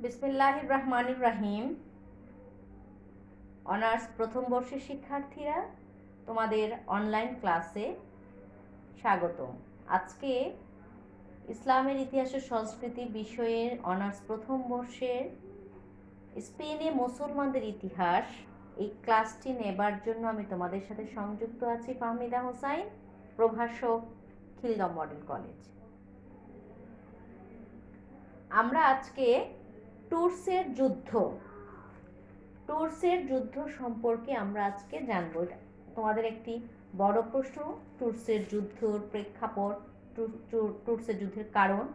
বিসমিল্লাহির রহমানির রহিম। অনার্স প্রথম বর্ষের শিক্ষার্থীরা, তোমাদের অনলাইন ক্লাসে স্বাগতম। আজকে ইসলামের ইতিহাস ও সংস্কৃতি বিষয়ের অনার্স প্রথম বর্ষের স্পেনে মুসলমানদের ইতিহাস এই ক্লাসটি নেবার জন্য আমি তোমাদের সাথে সংযুক্ত আছি ফাহমিদা হোসাইন, প্রভাষক, খিলগাঁও মডেল কলেজ। আমরা আজকে টুরসের যুদ্ধ সম্পর্কে আমরা আজকে জানবো। তোমাদের একটি বড় প্রশ্ন, টুরসের যুদ্ধর প্রেক্ষাপট, টুরসের যুদ্ধের কারণ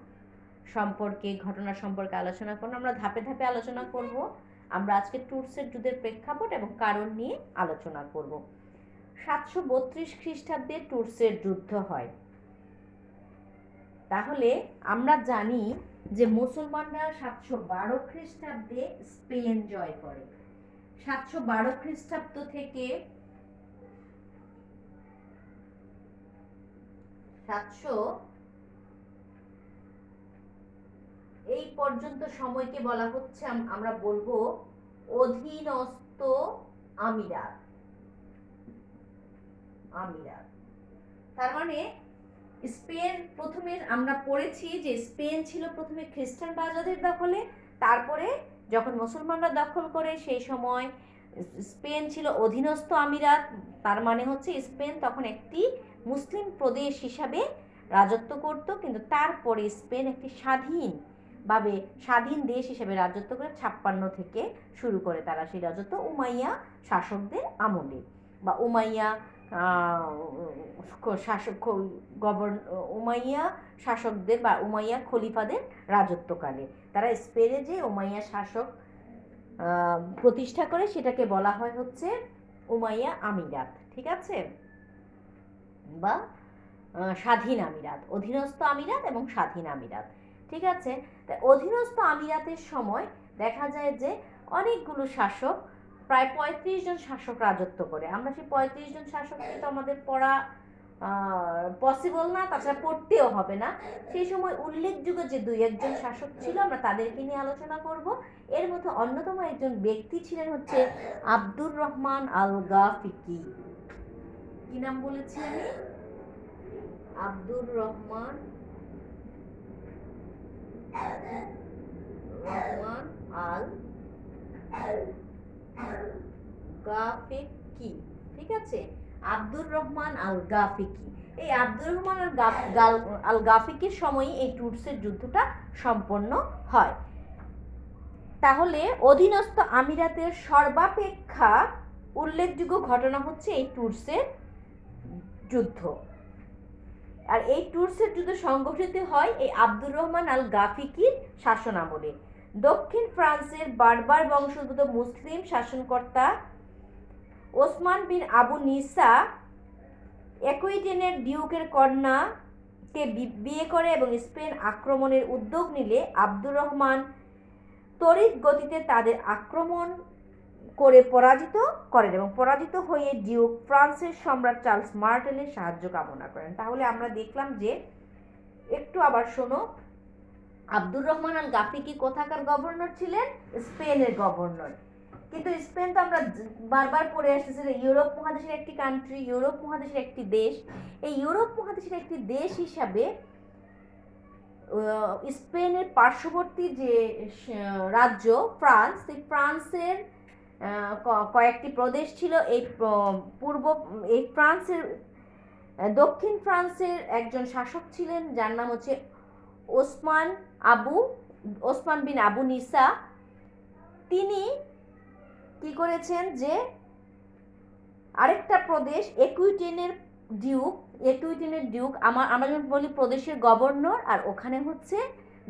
সম্পর্কে, ঘটনা সম্পর্কে আলোচনা করব। আমরা ধাপে ধাপে আলোচনা করব। আমরা আজকে টুরসের যুদ্ধের প্রেক্ষাপট এবং কারণ নিয়ে আলোচনা করব। 732 খ্রিস্টাব্দে টুরসের যুদ্ধ হয়। তাহলে আমরা জানি যে মুসলমানরা 712 খ্রিস্টাব্দে স্পেন জয় করে। 712 খ্রিস্টাব্দ থেকে 700 এই পর্যন্ত সময়কে বলা হচ্ছে, আমরা বলবো অধীনস্থ আমিরাত। তার মানে স্পেন প্রথমে আমরা পড়েছি যে স্পেন ছিল প্রথমে খ্রিস্টান রাজাদের দখলে, তারপরে যখন মুসলমানরা দখল করে সেই সময় স্পেন ছিল অধীনস্থ আমিরাত। তার মানে হচ্ছে স্পেন তখন একটি মুসলিম প্রদেশ হিসাবে রাজত্ব করত, কিন্তু তারপরে স্পেন একটি স্বাধীন দেশ হিসেবে রাজত্ব করে 56 থেকে শুরু করে তারা সেই রাজত্ব উমাইয়া শাসকদের আমলে, বা উমাইয়া শাসকদের বা উমাইয়া খলিফাদের রাজত্বকালে তারা স্পেনে যে উমাইয়া শাসক প্রতিষ্ঠা করে সেটাকে বলা হয় হচ্ছে উমাইয়া আমিরাত। ঠিক আছে, বা স্বাধীন আমিরাত, অধীনস্থ আমিরাত এবং স্বাধীন আমিরাত। ঠিক আছে, তাই অধীনস্থ আমিরাতের সময় দেখা যায় যে অনেকগুলো শাসক, প্রায় 35 জন শাসক রাজত্ব করে। আমরা সেই 35 জন শাসক তো আমাদের পড়া পসিবল না, তাছাড়া পড়তেও হবে না। সেই সময় উল্লেখযোগ্য যে 2-1 শাসক ছিল, আমরা তাদেরকে নিয়ে আলোচনা করব। এর মধ্যে অন্যতম একজন ব্যক্তি ছিলেন হচ্ছে আব্দুর রহমান আল গাফিকি। কি নাম বলেছি আমি? আব্দুর রহমান আল গাফিকি। ঠিক আছে, আব্দুর রহমান আল গাফিকি। এই আব্দুর রহমান আল গাফিকির সময়ই এই টুরসের যুদ্ধটা সম্পন্ন হয়। তাহলে অধীনস্থ আমিরাতের সর্বাপেক্ষা উল্লেখযোগ্য ঘটনা হচ্ছে এই টুরসের যুদ্ধ। আর এই টুরসের যুদ্ধ সংগঠিত হয় এই আব্দুর রহমান আল গাফিকির শাসনামলে। দক্ষিণ ফ্রান্সের বার্বার বংশোদ্ভূত মুসলিম শাসনকর্তা ওসমান বিন আবু নিসা একুইটেনের ডিউকের কন্যাকে বিয়ে করে এবং স্পেন আক্রমণের উদ্যোগ নিলে আব্দুর রহমান তড়িৎ গতিতে তাদের আক্রমণ করে পরাজিত করেন এবং পরাজিত হয়ে ডিউক ফ্রান্সের সম্রাট চার্লস মার্টেলের সাহায্য কামনা করেন। তাহলে আমরা দেখলাম যে, একটু আবার শোনো, আব্দুর রহমান আল গাফিকি কোথাকার গভর্নর ছিলেন? স্পেনের গভর্নর। কিন্তু স্পেন তো আমরা বারবার পড়ে আসতেছি ইউরোপ মহাদেশের একটি কান্ট্রি, ইউরোপ মহাদেশের একটি দেশ। এই ইউরোপ মহাদেশের একটি দেশ হিসাবে স্পেনের পার্শ্ববর্তী যে রাজ্য ফ্রান্স, সেই ফ্রান্সের কয়েকটি প্রদেশ ছিল। এই ফ্রান্সের দক্ষিণ ফ্রান্সের একজন শাসক ছিলেন যার নাম হচ্ছে ওসমান বিন আবু নিসা। তিনি কি করেছেন যে আরেকটা প্রদেশ একুইটেনের ডিউক, আমরা যখন বলি প্রদেশের গভর্নর, আর ওখানে হচ্ছে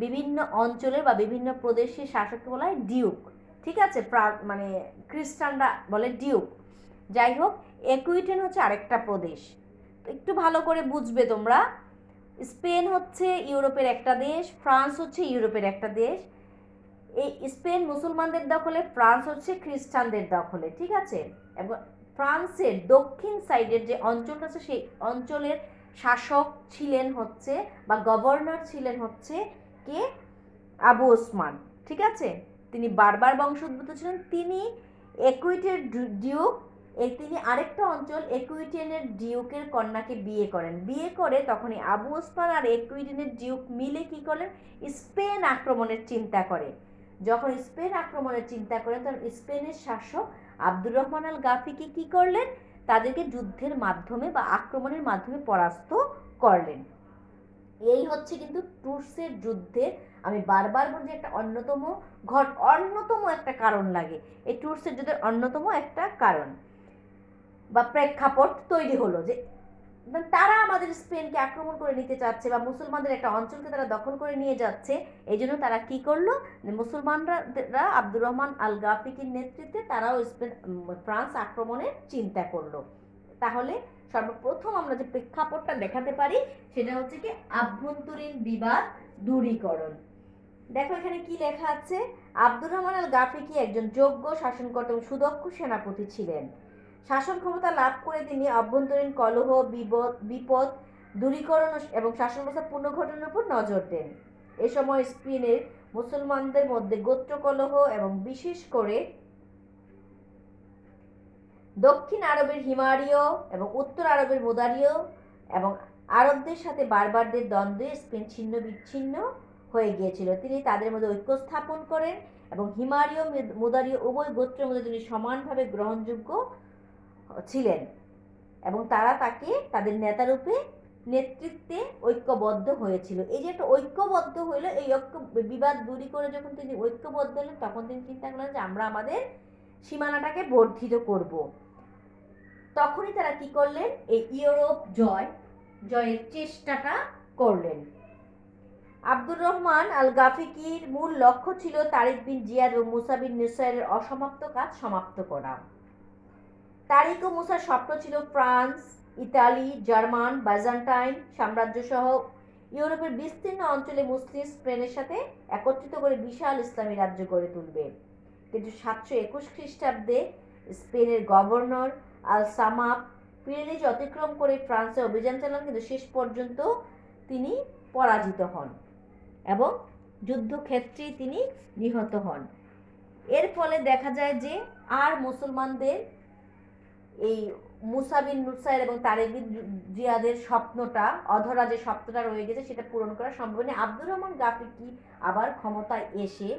বিভিন্ন অঞ্চলের বা বিভিন্ন প্রদেশের শাসককে বলা হয় ডিউক। ঠিক আছে, মানে খ্রিস্টানরা বলে ডিউক। যাই হোক, একুইটেন হচ্ছে আরেকটা প্রদেশ। একটু ভালো করে বুঝবে তোমরা, স্পেন হচ্ছে ইউরোপের একটা দেশ, ফ্রান্স হচ্ছে ইউরোপের একটা দেশ। এই স্পেন মুসলমানদের দখলে, ফ্রান্স হচ্ছে খ্রিস্টানদের দখলে। ঠিক আছে, এবং ফ্রান্সের দক্ষিণ সাইডের যে অঞ্চলটা আছে সেই অঞ্চলের শাসক ছিলেন হচ্ছে, বা গভর্নর ছিলেন হচ্ছে কে? আবু ওসমান। ঠিক আছে, তিনি বারবার বংশোদ্ভূত ছিলেন। তিনি একুইটের ডিউক, তিনি আরেকটা অঞ্চল একুইটেনের ডিউকের কন্যাকে বিয়ে করেন। বিয়ে করে তখনই আবু ওসমান আর একুইটেনের ডিউক মিলে কি করলেন, স্পেন আক্রমণের চিন্তা করে। যখন স্পেন আক্রমণের চিন্তা করেন তখন স্পেনের শাসক আব্দুর রহমান আল গাফিকে কি করলেন, তাদেরকে যুদ্ধের মাধ্যমে বা আক্রমণের মাধ্যমে পরাস্ত করলেন। এই হচ্ছে কিন্তু টুর্সের যুদ্ধে, আমি বারবার বলছি, একটা অন্যতম একটা কারণ লাগে। এই টুর্সের যুদ্ধের অন্যতম একটা কারণ বা প্রেক্ষাপট তৈরি হলো যে তারা আমাদের স্পেনকে আক্রমণ করে নিতে চাচ্ছে বা মুসলমানদের একটা অঞ্চলকে তারা দখল করে নিয়ে যাচ্ছে। এই জন্য তারা কি করলো, মুসলমানরা আব্দুর রহমান আল গাফিকির নেতৃত্বে তারাও ফ্রান্স আক্রমণের চিন্তা করলো। তাহলে সর্বপ্রথম আমরা যে প্রেক্ষাপটটা দেখাতে পারি সেটা হচ্ছে কি আভ্যন্তরীণ বিবাদ দূরীকরণ। দেখো এখানে কি লেখা আছে, আব্দুর রহমান আল গাফিকি একজন যোগ্য শাসনকর্তা এবং সুদক্ষ সেনাপতি ছিলেন। শাসন ক্ষমতা লাভ করে তিনি অভ্যন্তরীণ কলহ, বিপদ দূরীকরণ এবং শাসন ব্যবস্থা পুনর্গঠনের উপর নজর দেন। এ সময় স্পেনের মুসলমানদের মধ্যে গোত্র কলহ এবং বিশেষ করে দক্ষিণ আরবের হিমারীয় এবং উত্তর আরবের মুদারীয় এবং আরবদের সাথে বারবারদের দ্বন্দ্বে স্পেন ছিন্ন বিচ্ছিন্ন হয়ে গিয়েছিল। তিনি তাদের মধ্যে ঐক্য স্থাপন করেন এবং হিমারীয় মুদারীয় উভয় গোত্রের মধ্যে তিনি সমানভাবে গ্রহণযোগ্য ছিলেন এবং তারা তাকে তাদের নেতারূপে নেতৃত্বে ঐক্যবদ্ধ হয়েছিল। এই যে একটা ঐক্যবদ্ধ হইল, এই বিবাদ দূরী করে যখন তিনি ঐক্যবদ্ধ হলেন তখন তিনি চিন্তা করলেন যে আমরা আমাদের সীমানাটাকে বর্ধিত করব। তখনই তারা কি করলেন, এই ইউরোপ জয়ের চেষ্টাটা করলেন। আব্দুর রহমান আল গাফিকির মূল লক্ষ্য ছিল তারিক বিন জিয়াদ ও মুসা বিন নুসাইরের অসমাপ্ত কাজ সমাপ্ত করা। তারিক ও মুসার স্বপ্ন ছিল ফ্রান্স, ইতালি, জার্মান, বাইজান্টাইন সাম্রাজ্য সহ ইউরোপের বিস্তীর্ণ অঞ্চলে মুসলিম স্পেনের সাথে একত্রিত করে বিশাল ইসলামী রাজ্য গড়ে তুলবে। কিন্তু 721 খ্রিস্টাব্দে স্পেনের গভর্নর আল সামাপ পিরেনিজ অতিক্রম করে ফ্রান্সে অভিযান চালান, কিন্তু শেষ পর্যন্ত তিনি পরাজিত হন এবং যুদ্ধক্ষেত্রেই তিনি নিহত হন। এর ফলে দেখা যায় যে আর মুসলমানদের এই মুসা বিন নুসাইর এবং তারিক বিন জিয়াদের স্বপ্নটা, অধরা যে স্বপ্নটা রয়ে গেছে সেটা পূরণ করা সম্ভব নয়। আব্দুর রহমান গাফিকি আবার ক্ষমতায় এসে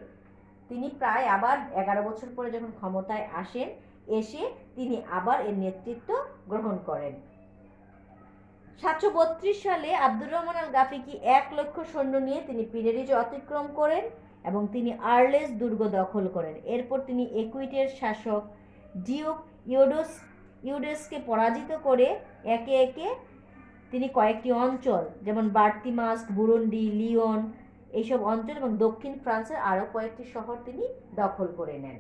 তিনি প্রায় আবার 11 বছর পরে যখন ক্ষমতায় আসেন, এসে তিনি আবার এর নেতৃত্ব গ্রহণ করেন। 732 সালে আব্দুর রহমান আল গাফিকি 1 লক্ষ সৈন্য নিয়ে তিনি পিরেনিজ অতিক্রম করেন এবং তিনি আর্লেস দুর্গ দখল করেন। এরপর তিনি একুইটের শাসক ডিউক ইউডেসকে পরাজিত করে একে একে তিনি কয়েকটি অঞ্চল যেমন বার্তিমাস্ক, বুরুন্ডি, লিওন এইসব অঞ্চল এবং দক্ষিণ ফ্রান্সের আরও কয়েকটি শহর তিনি দখল করে নেন।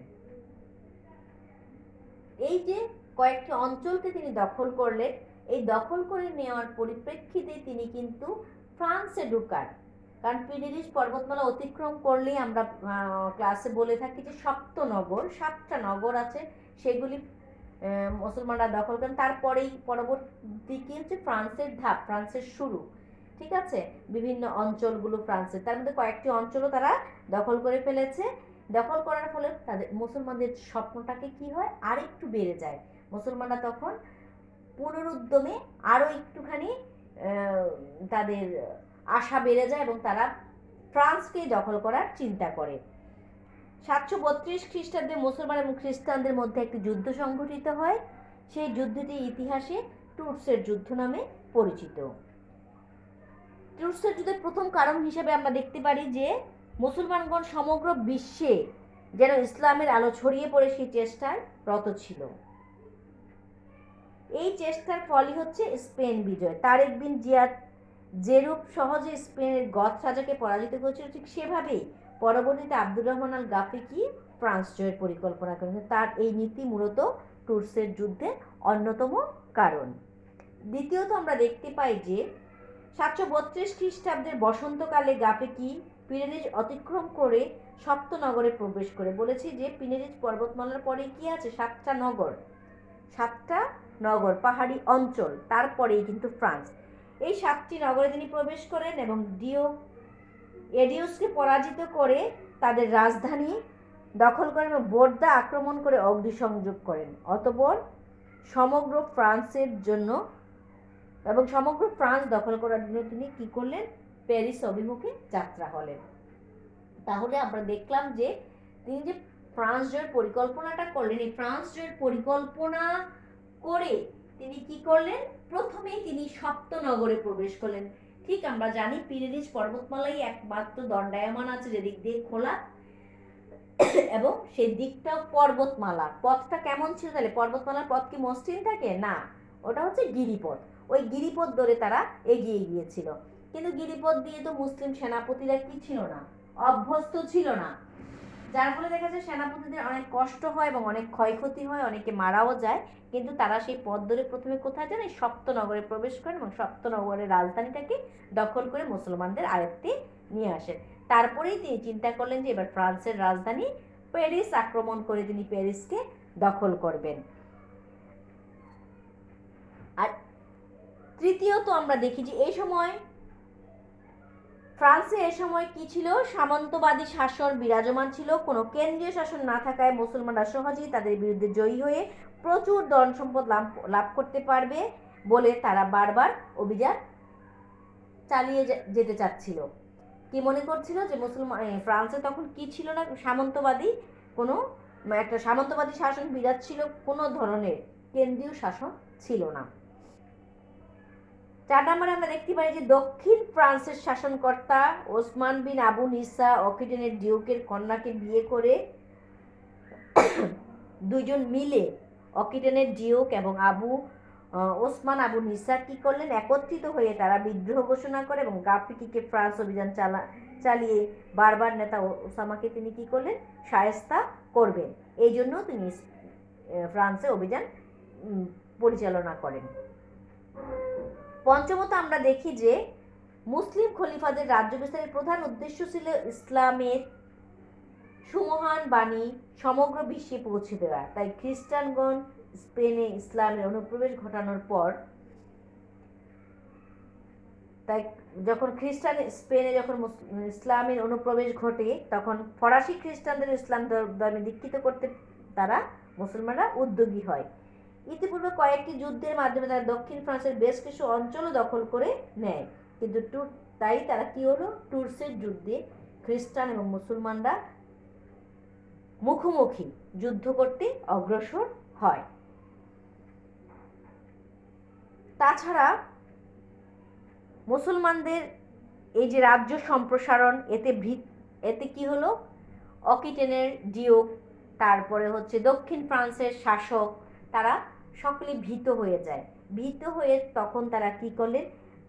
এই যে কয়েকটি অঞ্চলকে তিনি দখল করলেন, এই দখল করে নেওয়ার পরিপ্রেক্ষিতে তিনি কিন্তু ফ্রান্সে ঢুকান। কারণ পিরেনিজ পর্বতমালা অতিক্রম করলেই আমরা ক্লাসে বলে থাকি যে সপ্তনগর, 7টা নগর আছে, সেগুলি মুসলমানরা দখল করেন। তারপরেই পরবর্তী কি হচ্ছে ফ্রান্সের ধাপ, ফ্রান্সের শুরু, ঠিক আছে, বিভিন্ন অঞ্চলগুলো ফ্রান্সের, তার মধ্যে কয়েকটি অঞ্চলও তারা দখল করে ফেলেছে। দখল করার ফলে তাদের মুসলমানদের স্বপ্নটাকে কি হয়, আরেকটু বেড়ে যায়। মুসলমানরা তখন পুনরুদ্যমে আরও একটুখানি তাদের আশা বেড়ে যায় এবং তারা ফ্রান্সকেই দখল করার চিন্তা করে। 732 খ্রিস্টাব্দে মুসলমান এবং খ্রিস্টানদের মধ্যে একটি যুদ্ধ সংঘটিত হয়। সেই যুদ্ধটি ইতিহাসে টুর্সের যুদ্ধ নামে পরিচিত। টুর্সের যুদ্ধের প্রথম কারণ হিসেবে আমরা দেখতে পারি যে মুসলমানগণ সমগ্র বিশ্বে যেন ইসলামের আলো ছড়িয়ে পড়ে সেই চেষ্টায় রত ছিল। এই চেষ্টার ফলই হচ্ছে স্পেন বিজয়। তারিক বিন জিয়াদ যেরূপ সহজে স্পেনের গথ রাজাকে পরাজিত করেছিল, ঠিক সেভাবেই পরবর্তীতে আব্দুর রহমান আল গাফিকি ফ্রান্স জয়ের পরিকল্পনা করেছেন। তার এই নীতি মূলত টুর্সের যুদ্ধের অন্যতম কারণ। দ্বিতীয়ত আমরা দেখতে পাই যে 732 খ্রিস্টাব্দের বসন্তকালে গাফিকি পিরেনিজ অতিক্রম করে সপ্তনগরে প্রবেশ করে। বলেছি যে পিরেনিজ পর্বতমালার পরে কি আছে, 7টা নগর, পাহাড়ি অঞ্চল, তারপরেই কিন্তু ফ্রান্স। এই 7টি নগরে তিনি প্রবেশ করেন এবং এডিউসকে পরাজিত করে তাদের রাজধানী দখল করেন এবং বোর্দা আক্রমণ করে অগ্নিসংযোগ করেন। অতঃপর সমগ্র ফ্রান্সের জন্য এবং সমগ্র ফ্রান্স দখল করার জন্য তিনি কি করলেন? প্যারিস অভিমুখে যাত্রা হলেন। তাহলে আমরা দেখলাম যে তিনি যে ফ্রান্স জয়ের পরিকল্পনাটা করলেন, এই ফ্রান্স জয়ের পরিকল্পনা করে তিনি কি করলেন? প্রথমেই তিনি সপ্তনগরে প্রবেশ করলেন। ঠিক আমরা জানি পিরেনিস পর্বতমালাই একমাত্র দণ্ডায়মান আছে যেদিক দিয়ে খোলা এবং সেই দিকটাও পর্বতমালা। পথটা কেমন ছিল তাহলে? পর্বতমালার পথ কি মসৃণ থাকে? না, ওটা হচ্ছে গিরিপথ। ওই গিরিপথ ধরে তারা এগিয়ে গিয়েছিল। কিন্তু গিরিপথ দিয়ে তো মুসলিম সেনাপতিরা কি ছিল না? অভ্যস্ত ছিল না। যার ফলে দেখা যায় সেনাপতিদের অনেক কষ্ট হয় এবং অনেক ক্ষয়ক্ষতি হয়, অনেকে মারাও যায়। কিন্তু তারা সেই পথ ধরে প্রথমে কোথায় যান? এই সপ্তনগরে প্রবেশ করেন এবং সপ্তনগরের রাজধানীটাকে দখল করে মুসলমানদের আয়ত্তে নিয়ে আসেন। তারপরেই তিনি চিন্তা করলেন যে এবার ফ্রান্সের রাজধানী প্যারিস আক্রমণ করে তিনি প্যারিসকে দখল করবেন। আর তৃতীয়ত আমরা দেখি যে এই সময় ফ্রান্সে এ সময় কি ছিল? সামন্তবাদী শাসন বিরাজমান ছিল। কোনো কেন্দ্রীয় শাসন না থাকায় মুসলমানরা সহজেই তাদের বিরুদ্ধে জয়ী হয়ে প্রচুর ধন সম্পদ লাভ করতে পারবে বলে তারা বারবার অভিযান চালিয়ে যেতে চাচ্ছিল। কি মনে করছিল? যে মুসলমান ফ্রান্সে তখন কি ছিল না? সামন্তবাদী কোনো একটা সামন্তবাদী শাসন বিরাজ ছিল, কোনো ধরনের কেন্দ্রীয় শাসন ছিল না। 4 নম্বরে আমরা দেখতে পাই যে দক্ষিণ ফ্রান্সের শাসনকর্তা ওসমান বিন আবু নিসা অকিটেনের ডিউকের কন্যাকে বিয়ে করে দুইজন মিলে অকিটেনের ডিউক এবং ওসমান আবু নিসা কি করলেন? একত্রিত হয়ে তারা বিদ্রোহ ঘোষণা করে এবং গাফিকিকে ফ্রান্স অভিযান চালিয়ে বারবার নেতা ওসামাকে তিনি কি করলেন? শায়েস্তা করবেন। এই জন্য তিনি ফ্রান্সে অভিযান পরিচালনা করেন। পঞ্চমত আমরা দেখি যে মুসলিম খলিফাদের রাজ্য বিস্তারের প্রধান উদ্দেশ্য ছিল ইসলামের সুমহান বাণী সমগ্র বিশ্বে পৌঁছে দেওয়া। তাই খ্রিস্টানগণ স্পেনে ইসলামের অনুপ্রবেশ ঘটানোর পর যখন স্পেনে যখন ইসলামের অনুপ্রবেশ ঘটে তখন ফরাসি খ্রিস্টানদের ইসলাম ধর্মে দীক্ষিত করতে তারা মুসলমানরা উদ্যোগী হয়। ইতিপূর্বে কয়েকটি যুদ্ধের মাধ্যমে তারা দক্ষিণ ফ্রান্সের বেশ কিছু অঞ্চলও দখল করে নেয়। কিন্তু তাই তারা কি হলো? টুর্সের যুদ্ধে খ্রিস্টান এবং মুসলমানরা মুখোমুখি যুদ্ধ করতে অগ্রসর হয়। তাছাড়া মুসলমানদের এই যে রাজ্য সম্প্রসারণ, এতে কি হলো? অকিটেনের ডিউক, তারপরে হচ্ছে দক্ষিণ ফ্রান্সের শাসক, তারা সকলে ভীত হয়ে যায়। ভীত হয়ে তখন তারা কি করলেন?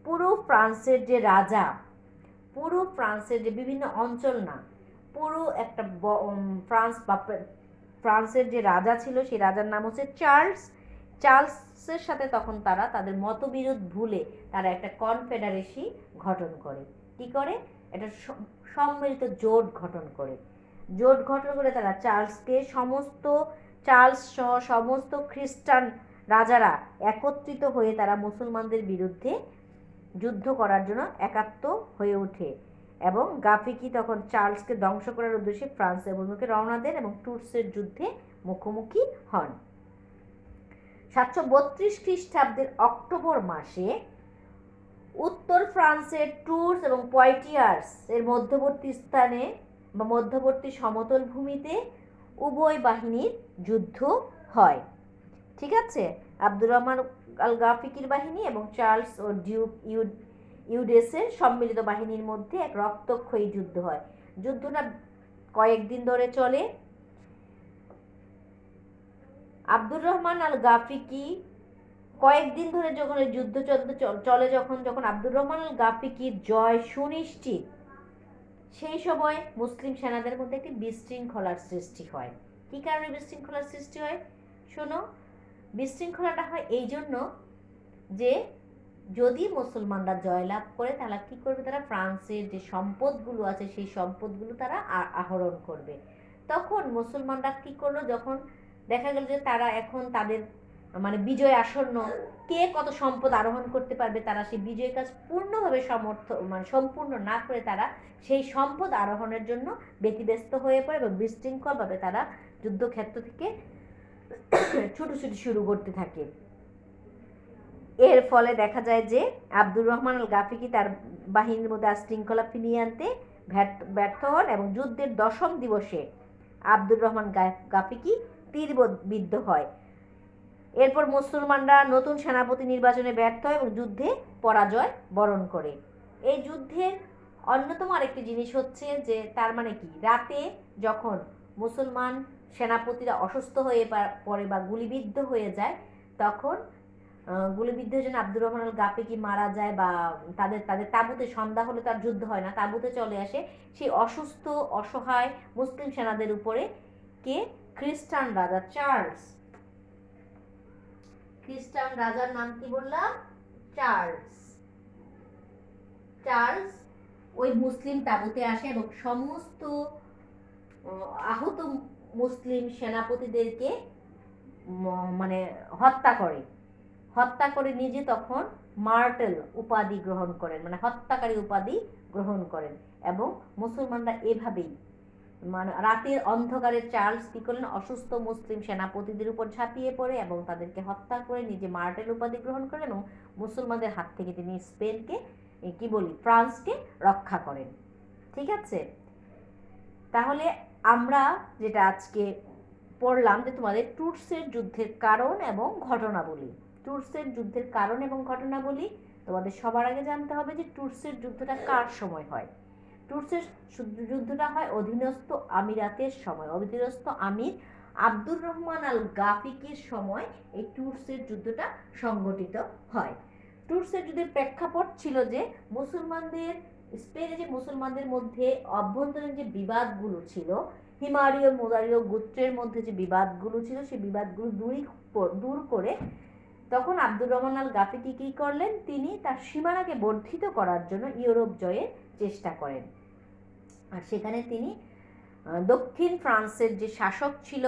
পুরো ফ্রান্সের যে রাজা, পুরো ফ্রান্সের যে বিভিন্ন অঞ্চল না, পুরো একটা ফ্রান্সের যে রাজা ছিল সেই রাজার নাম হচ্ছে চার্লসের সাথে তখন তারা তাদের মতবিরোধ ভুলে তারা একটা কনফেডারেসি গঠন করে। কি করে? একটা সম্মিলিত জোট গঠন করে। তারা চার্লস সহ সমস্ত খ্রিস্টান রাজারা একত্রিত হয়ে তারা মুসলমানদের বিরুদ্ধে যুদ্ধ করার জন্য একাত্ম হয়ে ওঠে এবং গাফিকি তখন চার্লসকে ধ্বংস করার উদ্দেশ্যে ফ্রান্সের অভিমুখে রওনা দেন এবং টুর্সের যুদ্ধে মুখোমুখি হন। 732 খ্রিস্টাব্দের অক্টোবর মাসে উত্তর ফ্রান্সের টুর্স এবং পয়টিয়ার্স এর মধ্যবর্তী স্থানে বা মধ্যবর্তী সমতল ভূমিতে উভয় বাহিনীর যুদ্ধ হয়। ঠিক আছে? আব্দুর রহমান আল গাফিকির বাহিনী এবং চার্লস ও ডিউক ইউডেসের সম্মিলিত বাহিনীর মধ্যে এক রক্তক্ষয়ী যুদ্ধ হয়। যুদ্ধটা কয়েকদিন ধরে চলে। আব্দুর রহমান আল গাফিকি কয়েকদিন ধরে যখন এই যুদ্ধ চলে, যখন আব্দুর রহমান আল গাফিকির জয় সুনিশ্চিত, সেই সময় মুসলিম সেনাদের মধ্যে একটি বিশৃঙ্খলার সৃষ্টি হয়। কি কারণে বিশৃঙ্খলার সৃষ্টি হয়? শোনো, বিশৃঙ্খলাটা হয় এই জন্য যে যদি মুসলমানরা জয়লাভ করে তাহলে কি করবে? তারা ফ্রান্সের যে সম্পদগুলো আছে সেই সম্পদগুলো তারা আহরণ করবে। তখন মুসলমানরা কি করলো? যখন দেখা গেল যে তারা এখন তাদের মানে বিজয় আসন্ন, কে কত সম্পদ আরোহণ করতে পারবে, তারা সেই বিজয় কাজ পূর্ণভাবে মানে সম্পূর্ণ না করে তারা সেই সম্পদ আরোহণের জন্য ব্যতিব্যস্ত হয়ে পড়ে এবং বিশৃঙ্খলভাবে তারা যুদ্ধক্ষেত্র থেকে ছুটোছুটি শুরু করতে থাকে। এর ফলে দেখা যায় যে আব্দুর রহমান আল গাফিকি তার বাহিনীর মধ্যে শৃঙ্খলা ফিরিয়ে আনতে ব্যর্থ হন এবং যুদ্ধের 10ম দিবসে আব্দুর রহমান গাফিকি তীরবিদ্ধ হয়। এরপর মুসলমানরা নতুন সেনাপতি নির্বাচনে ব্যর্থ হয় এবং যুদ্ধে পরাজয় বরণ করে। এই যুদ্ধের অন্যতম আরেকটি জিনিস হচ্ছে যে তার মানে কি, রাতে যখন মুসলমান সেনাপতিরা অসুস্থ হয়ে পড়ে বা গুলিবিদ্ধ হয়ে যায়, তখন গুলিবিদ্ধের জন্য আব্দুর রহমান আল গাফিকি মারা যায় বা তাদের তাঁবুতে, সন্ধ্যা হলে তার যুদ্ধ হয় না, তাঁবুতে চলে আসে সেই অসুস্থ অসহায় মুসলিম সেনাদের উপরে কে, খ্রিস্টান রাজা চার্লস। খ্রিস্টান রাজার নাম কি বললাম? চার্লস ওই মুসলিম তাঁবুতে আসে এবং সমস্ত আহত মুসলিম সেনাপতিদেরকে মানে হত্যা করে নিজে তখন মার্টেল উপাধি গ্রহণ করেন, মানে হত্যাকারী উপাধি গ্রহণ করেন। এবং মুসলমানরা এভাবেই মানে রাতের অন্ধকারে চার্লস কি করলেন, অসুস্থ মুসলিম সেনাপতিদের উপর ঝাঁপিয়ে পড়ে এবং তাদেরকে হত্যা করে নিজে মার্টেল উপাধি গ্রহণ করেন এবং মুসলমানদের হাত থেকে তিনি স্পেনকে ফ্রান্সকে রক্ষা করেন। ঠিক আছে, তাহলে আমরা যেটা আজকে পড়লাম যে তোমাদের টুর্সের যুদ্ধের কারণ এবং ঘটনাবলী। টুর্সের যুদ্ধের কারণ এবং ঘটনাবলী তোমাদের সবার আগে জানতে হবে যে টুর্সের যুদ্ধটা কার সময় হয়। টুর্সের যুদ্ধটা হয় অধীনস্থ আমিরাতের সময়। অধীনস্থ আমির আব্দুর রহমান আল গাফিকির সময় এই টুর্সের যুদ্ধটা সংগঠিত হয়। টুর্সের যুদ্ধের প্রেক্ষাপট ছিল যে স্পেনে যে মুসলমানদের মধ্যে অভ্যন্তরীণ যে বিবাদগুলো ছিল, হিমারীয় মোদারীয় গোত্রের মধ্যে যে বিবাদগুলো ছিল, সেই বিবাদগুলো দূর করে তখন আব্দুর রহমান আল গাফিকি কি করলেন, তিনি তার সীমানাকে বর্ধিত করার জন্য ইউরোপ জয়ের চেষ্টা করেন। আর সেখানে তিনি দক্ষিণ ফ্রান্সের যে শাসক ছিল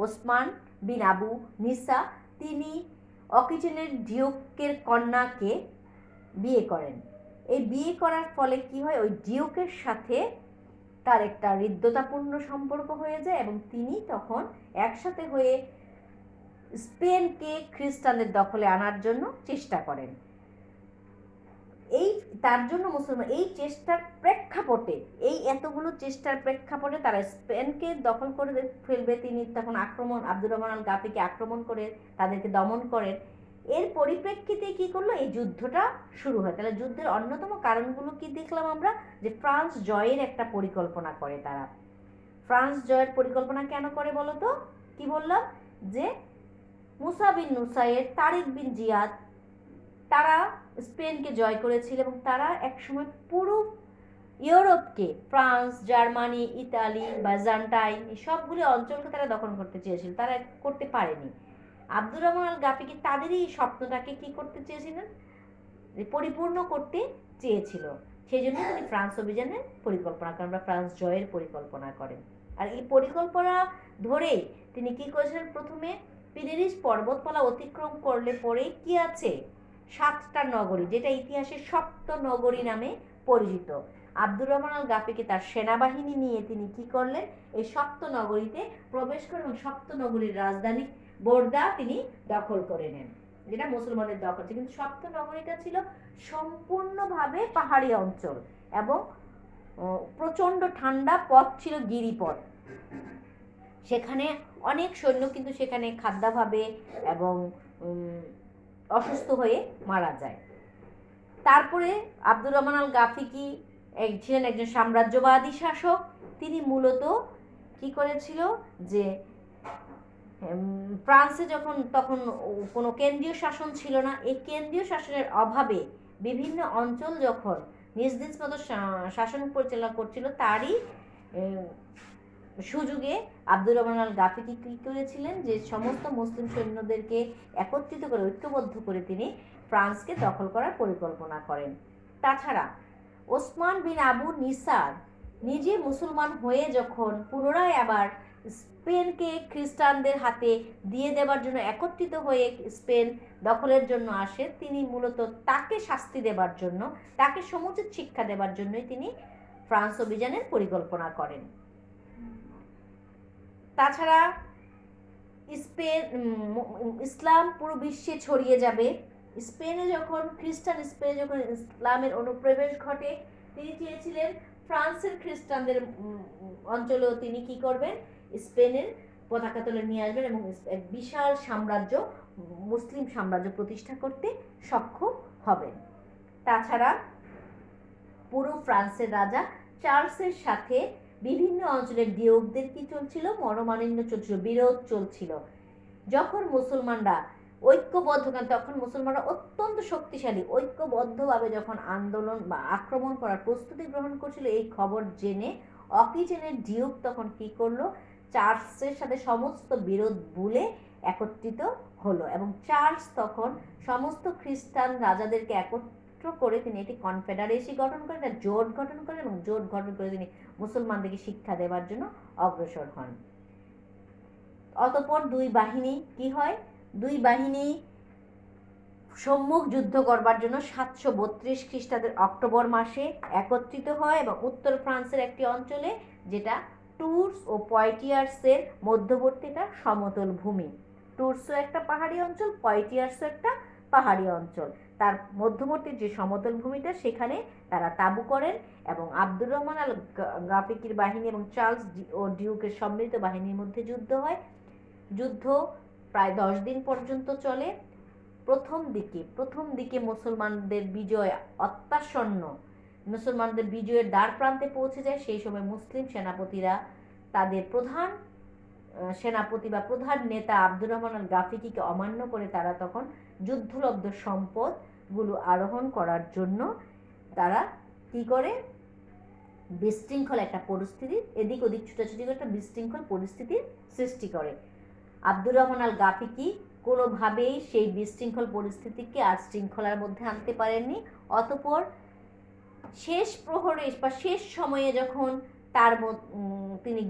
ওসমান বিন আবু নিসা, তিনি অকিচেনের ডিউকের কন্যাকে বিয়ে করেন। এই বিয়ে করার ফলে কি হয়, ওই ডিউকের সাথে তার একটা হৃদ্যতাপূর্ণ সম্পর্ক হয়ে যায় এবং তিনি তখন একসাথে হয়ে স্পেনকে খ্রিস্টানদের দখলে আনার জন্য চেষ্টা করেন। তার জন্য মুসলমান এই চেষ্টার প্রেক্ষাপটে, এতগুলো চেষ্টার প্রেক্ষাপটে তারা স্পেনকে দখল করে ফেলবে, তিনি তখন আব্দুর রহমান আল গাফিকে আক্রমণ করে তাদেরকে দমন করেন। এর পরিপ্রেক্ষিতে কি করলো, এই যুদ্ধটা শুরু হয়। তাহলে যুদ্ধের অন্যতম কারণগুলো কি দেখলাম আমরা, যে ফ্রান্স জয়ের একটা পরিকল্পনা করে তারা। ফ্রান্স জয়ের পরিকল্পনা কেন করে বলো তো? কি বললাম যে মুসা বিন নুসাইর, তারিক বিন জিয়াদ, তারা স্পেনকে জয় করেছিল এবং তারা একসময় পুরো ইউরোপকে, ফ্রান্স, জার্মানি, ইতালি, বাইজান্টাইন, সবগুলো অঞ্চলকে তারা দখল করতে চেয়েছিল, তারা করতে পারেনি। আব্দুর রহমান আল গাফিকি তাদেরই স্বপ্নটাকে কি করতে চেয়েছিলেন, পরিপূর্ণ করতে চেয়েছিল। সেই জন্য তিনি ফ্রান্স অভিযানের পরিকল্পনা করেন বা ফ্রান্স জয়ের পরিকল্পনা করেন। আর এই পরিকল্পনা ধরেই তিনি কি করেছিলেন, প্রথমে পিরেনিস পর্বতমালা অতিক্রম করলে পরে কি আছে, 7টা নগরী, যেটা ইতিহাসে সপ্ত নগরী নামে পরিচিত। আব্দুর রহমান আল গাফিকি তার সেনাবাহিনী নিয়ে তিনি কি করলেন, এই সপ্ত নগরীতে প্রবেশ করেন এবং সপ্ত নগরীর রাজধানী বোর্দা তিনি দখল করে নেন, যেটা মুসলমানদের দখল ছিল। কিন্তু সপ্ত নগরীটা ছিল সম্পূর্ণভাবে পাহাড়ি অঞ্চল এবং প্রচণ্ড ঠান্ডা, পথ ছিল গিরিপথ। সেখানে অনেক সৈন্য কিন্তু সেখানে খাদ্যাভাবে এবং অসুস্থ হয়ে মারা যায়। তারপরে আব্দুর রহমান আল গাফিকি ছিলেন একজন সাম্রাজ্যবাদী শাসক। তিনি মূলত কি করেছিল যে ফ্রান্সে তখন কোনো কেন্দ্রীয় শাসন ছিল না, এই কেন্দ্রীয় শাসনের অভাবে বিভিন্ন অঞ্চল যখন নিজ নিজ মতো শাসন পরিচালনা করছিল, তারই সুযোগে আব্দুর রহমান আল গাফিকি কি করেছিলেন, যে সমস্ত মুসলিম সৈন্যদেরকে একত্রিত করে ঐক্যবদ্ধ করে তিনি ফ্রান্সকে দখল করার পরিকল্পনা করেন। তাছাড়া ওসমান বিন আবু নিসার নিজে মুসলমান হয়ে যখন পুনরায় আবার স্পেনকে খ্রিস্টানদের হাতে দিয়ে দেওয়ার জন্য একত্রিত হয়ে স্পেন দখলের জন্য আসে, তিনি মূলত তাকে শাস্তি দেবার জন্য, তাকে সমুচিত শিক্ষা দেবার জন্যই তিনি ফ্রান্স অভিযানের পরিকল্পনা করেন। তাছাড়া ইসলাম পুরো বিশ্বে ছড়িয়ে যাবে। স্পেনে যখন ইসলামের অনুপ্রবেশ ঘটে, তিনি চেয়েছিলেন ফ্রান্সের খ্রিস্টানদের অঞ্চলেও তিনি কি করবেন, স্পেনের পতাকা তুলে নিয়ে আসবেন এবং এক বিশাল সাম্রাজ্য, মুসলিম সাম্রাজ্য প্রতিষ্ঠা করতে সক্ষম হবেন। তাছাড়া পুরো ফ্রান্সের রাজা চার্লসের সাথে বিভিন্ন অঞ্চলের ডিউকদের কি চলছিল, মনোমালিন্য চলছিল, বিরোধ চলছিল। যখন মুসলমানরা ঐক্যবদ্ধ, তখন মুসলমানরা অত্যন্ত শক্তিশালী, ঐক্যবদ্ধভাবে যখন আন্দোলন বা আক্রমণ করার প্রস্তুতি গ্রহণ করছিল, এই খবর জেনে অকিজেনের ডিউক তখন কি করলো, চার্লসের সাথে সমস্ত বিরোধ ভুলে একত্রিত হলো এবং চার্লস তখন সমস্ত খ্রিস্টান রাজাদেরকে একত্র করে তিনি একটি কনফেডারেসি গঠন করেন, একটা জোট গঠন করেন এবং জোট গঠন করে তিনি মুসলমানদেরকে শিক্ষা দেওয়ার জন্য অগ্রসর হন। অতঃপর দুই বাহিনী কি হয়, দুই বাহিনী সম্মুখ যুদ্ধ করবার জন্য 732 খ্রিস্টাব্দের অক্টোবর মাসে একত্রিত হয় এবং উত্তর ফ্রান্সের একটি অঞ্চলে, যেটা টুর্স ও পয়টিয়ার্সের মধ্যবর্তী একটা সমতল ভূমি, টুর্সও একটা পাহাড়ি অঞ্চল, পয়টিয়ার্সও একটা পাহাড়ি অঞ্চল, তার মধ্যবর্তী যে সমতল ভূমিটা, সেখানে তারা তাঁবু করেন এবং আব্দুর রহমান আল গাফিকির বাহিনী এবং চার্লস ও ডিউকের সম্মিলিত বাহিনীর মধ্যে যুদ্ধ হয়। যুদ্ধ প্রায় 10 দিন পর্যন্ত চলে। প্রথম দিকে মুসলমানদের বিজয় অত্যাসন্ন, মুসলমানদের বিজয়ের দ্বার প্রান্তে পৌঁছে যায়। সেই সময় মুসলিম সেনাপতিরা তাদের প্রধান সেনাপতি বা প্রধান নেতা আব্দুর রহমান আল গাফিকিকে অমান্য করে তারা তখন যুদ্ধলব্ধ সম্পদগুলো আরোহণ করার জন্য তারা কি করে, বিশৃঙ্খল একটা পরিস্থিতি, এদিক ওদিক ছুটাছুটি করে একটা বিশৃঙ্খল পরিস্থিতির সৃষ্টি করে। আব্দুর রহমান আল গাফিকি কোনোভাবেই সেই বিশৃঙ্খল পরিস্থিতিকে আর শৃঙ্খলার মধ্যে আনতে পারেননি। অতঃপর শেষ প্রহরে বা শেষ সময়ে যখন তিনি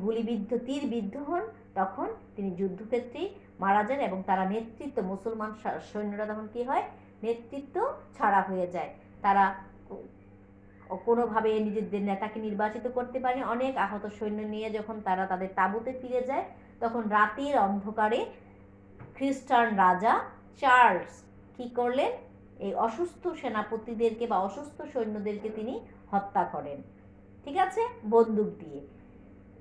তীরবিদ্ধ হন, তখন তিনি যুদ্ধক্ষেত্রেই মারা যান এবং তারা নেতৃত্ব, মুসলমান সৈন্যরা তখন কি হয়, নেতৃত্ব ছাড়া হয়ে যায়। তারা কোনোভাবে নিজেদের নেতাকে নির্বাচিত করতে পারেনি। অনেক আহত সৈন্য নিয়ে যখন তারা তাদের তাঁবুতে ফিরে যায়, তখন রাতের অন্ধকারে খ্রিস্টান রাজা চার্লস কি করলেন, এই অসুস্থ সেনাপতিদেরকে বা অসুস্থ সৈন্যদেরকে তিনি হত্যা করেন। ঠিক আছে, বন্দুক দিয়ে,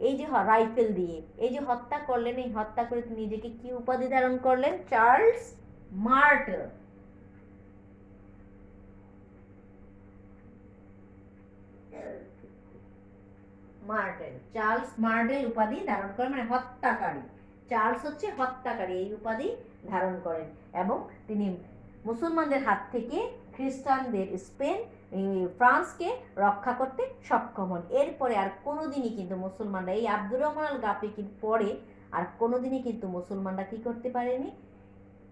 এই যে রাইফেল দিয়ে এই যে হত্যা করলেন, এই হত্যা করে তিনি নিজেকে কি উপাধি ধারণ করলেন, চার্লস মার্টেল। চার্লস মার্টেল উপাধি ধারণ করেন, মানে হত্যাকারী। চার্লস হচ্ছে হত্যাকারী, এই উপাধি ধারণ করেন এবং তিনি মুসলমানদের হাত থেকে খ্রিস্টানদের ফ্রান্সকে রক্ষা করতে সক্ষম হন। এরপরে আর কোনোদিনই কিন্তু মুসলমানরা, এই আব্দুর রহমান আল গাফিকির পরে আর কোনোদিনই কিন্তু মুসলমানরা কি করতে পারেনি,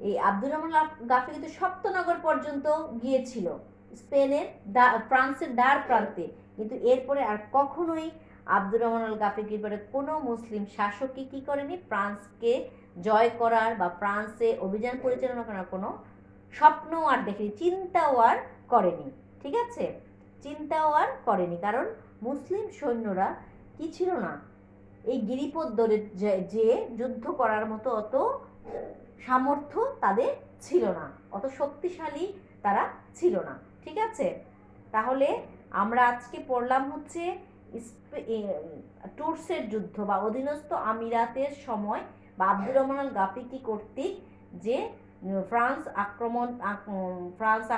এই আব্দুর রহমান আল গাফি কিন্তু সপ্তনগর পর্যন্ত গিয়েছিল, ফ্রান্সের দ্বার প্রান্তে, কিন্তু এরপরে আর কখনোই আব্দুর রহমান আল গাফিকির পরে কোনো মুসলিম শাসকই কি করেনি, ফ্রান্সকে জয় করার বা ফ্রান্সে অভিযান পরিচালনা করার কোনো স্বপ্নও আর দেখেনি, চিন্তাও আর করেনি। ঠিক আছে, চিন্তাও আর করেনি, কারণ মুসলিম সৈন্যরা কি ছিল না, এই গিরিপথ ধরে যে যুদ্ধ করার মতো অত সামর্থ্য তাদের ছিল না, অত শক্তিশালী তারা ছিল না। ঠিক আছে, তাহলে আমরা আজকে পড়লাম হচ্ছে টুর্সের যুদ্ধ বা অধীনস্থ আমিরাতের সময় বা আব্দুর রহমান আল গাফিকি কর্তৃক যে ফ্রান্স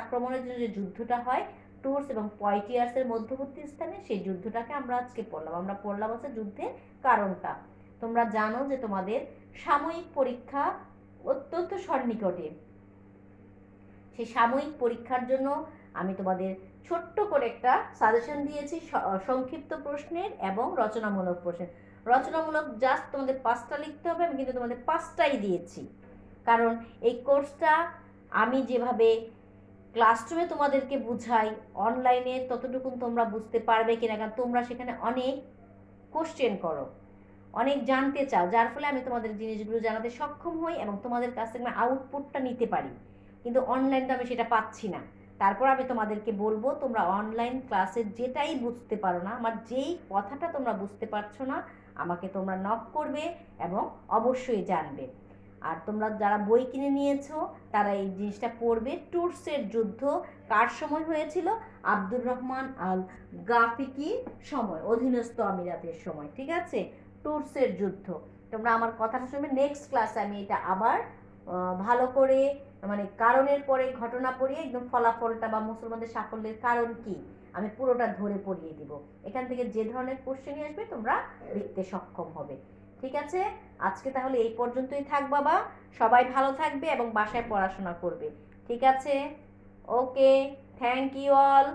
আক্রমণের জন্য যে যুদ্ধটা হয় টুর্স এবং পয়টিয়ার্সের মধ্যবর্তী স্থানে, সেই যুদ্ধটাকে আমরা আজকে পড়লাম। আমরা পড়লাম হচ্ছে যুদ্ধের কারণটা। তোমরা জানো যে তোমাদের সাময়িক পরীক্ষা অত্যন্ত সন্নিকটে, সেই সাময়িক পরীক্ষার জন্য আমি তোমাদের ছোট্ট করে একটা সাজেশন দিয়েছি, সংক্ষিপ্ত প্রশ্নের এবং রচনামূলক প্রশ্নের। রচনামূলক জাস্ট তোমাদের 5টা লিখতে হবে, আমি কিন্তু তোমাদের 5টাই দিয়েছি, কারণ এই কোর্সটা আমি যেভাবে ক্লাসরুমে তোমাদেরকে বুঝাই, অনলাইনে ততটুকু তোমরা বুঝতে পারবে কিনা, কারণ তোমরা সেখানে অনেক কোশ্চেন করো, অনেক জানতে চাও, যার ফলে আমি তোমাদের জিনিসগুলো জানাতে সক্ষম হই এবং তোমাদের কাছ থেকে আউটপুটটা নিতে পারি। কিন্তু অনলাইন তো আমি সেটা পাচ্ছি না। তারপর আমি তোমাদেরকে বলবো, তোমরা অনলাইন ক্লাসে যেটাই বুঝতে পারো না, আমার যেই কথাটা তোমরা বুঝতে পারছো না, আমাকে তোমরা নক করবে এবং অবশ্যই জানবে। আর তোমরা যারা বই কিনে নিয়েছো তারা এই জিনিসটা পড়বে। টুরসের যুদ্ধ কার সময় হয়েছিল? আব্দুর রহমান আল গাফিকি সময়, অধীনস্থ আমিরাতের সময়। ঠিক আছে, টুরসের যুদ্ধ। তোমরা আমার কথাটা শুনবে। নেক্সট ক্লাসে আমি এটা আবার ভালো করে, মানে কারণের পরে ঘটনা পড়িয়ে একদম ফলাফলটা বা মুসলমানদের সাফল্যের কারণ কি আমি পুরোটা ধরে পড়িয়ে দিব। এখান থেকে যে ধরনের কোশ্চেনই আসবে তোমরা লিখতে সক্ষম হবে। ঠিক আছে, আজকে তাহলে এই পর্যন্তই থাক বাবা। সবাই ভালো থাকবে এবং বাসায় পড়াশোনা করবে। ঠিক আছে, ওকে, থ্যাংক ইউ অল।